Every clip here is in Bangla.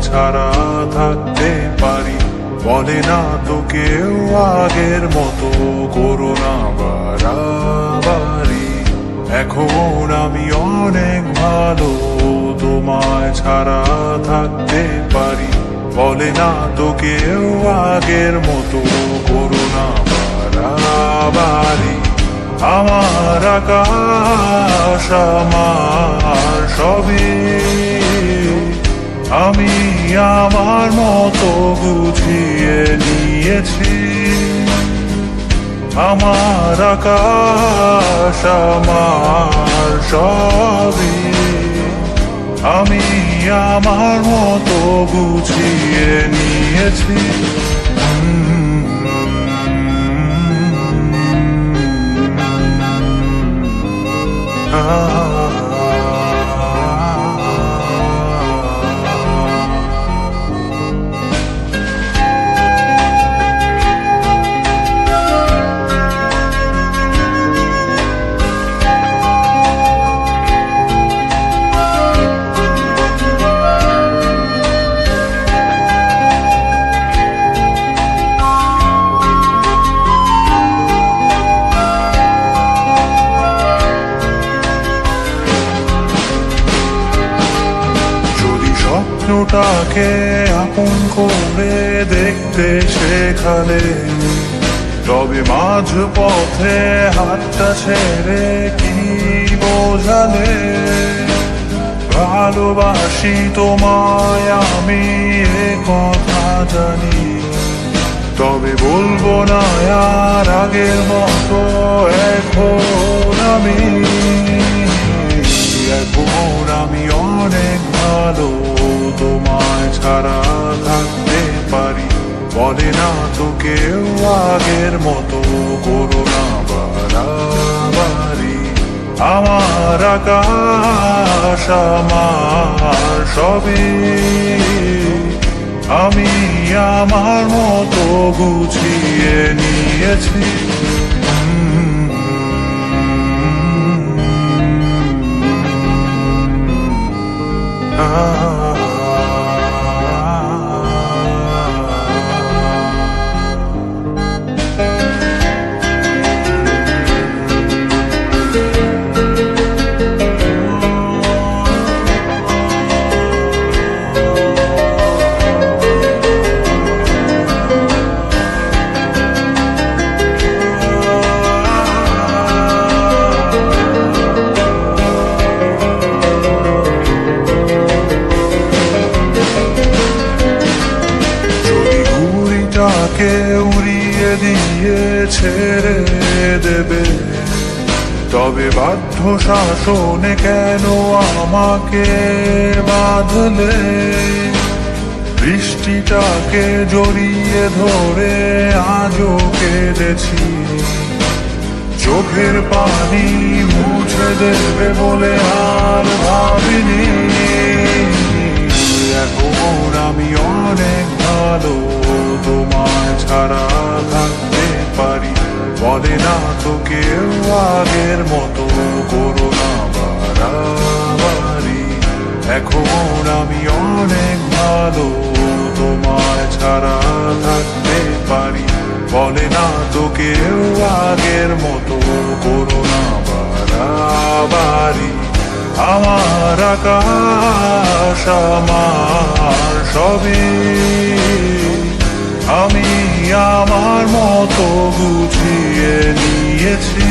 ছাড়া থাকতে পারি, বলে না তো কেউ আগের মতো করো না বাড়াবাড়ি। এখন আমি অনেক ভালো, তোমায় ছাড়া থাকতে পারি, বলে না তো কেউ আগের মতো করো না বাড়াবাড়ি। আমার আকাশ আমার সবই, আমি আমার মতো গুছিয়ে নিয়েছি। আমার আকাশ আমার সবই, আমি আমার মতো গুছিয়ে নিয়েছি। স্বপ্নটাকে আপন করে দেখতে শেখালে, তবে মাঝ পথে হাতটা ছেড়ে কি বোঝালে। ভালোবাসি তোমায় আমি এ কথা জানি, তবে বলবো না আর আগের মতো। এখন আমি অনেক ভালো, তোমায় ছাড়া থাকতে পারি, বলে না তো কেউ আগের মতো করো না বাড়াবাড়ি। আমার আকাশ আমার সবই, আমি আমার মতো গুছিয়ে নিয়েছি। উড়িয়ে দিয়ে ছেড়ে দেবে, তবে বাধ্য শাসনে কেন আমাকে বাঁধলে। বৃষ্টিটাকে জড়িয়ে ধরে আজও কেঁদেছি, চোখের পানি মুছে দেবে বলে আর ভাবিনি। এখন আমি অনেক ভালো, তোমায় ছাড়া থাকতে পারি, বলে না তো কেউ আগের মতো করো না বাড়াবাড়ি। এখন আমি অনেক ভালো, তোমায় ছাড়া থাকতে পারি, বলে না তো কেউ আগের মতো করো না বাড়াবাড়ি। আমার আকাশ আমার সবই, আমি আমার মতো গুছিয়ে নিয়েছি।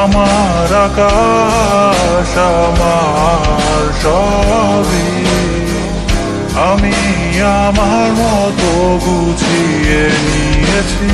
আমার আকাশ আমার সবই, আমি আমার মতো গুছিয়ে নিয়েছি।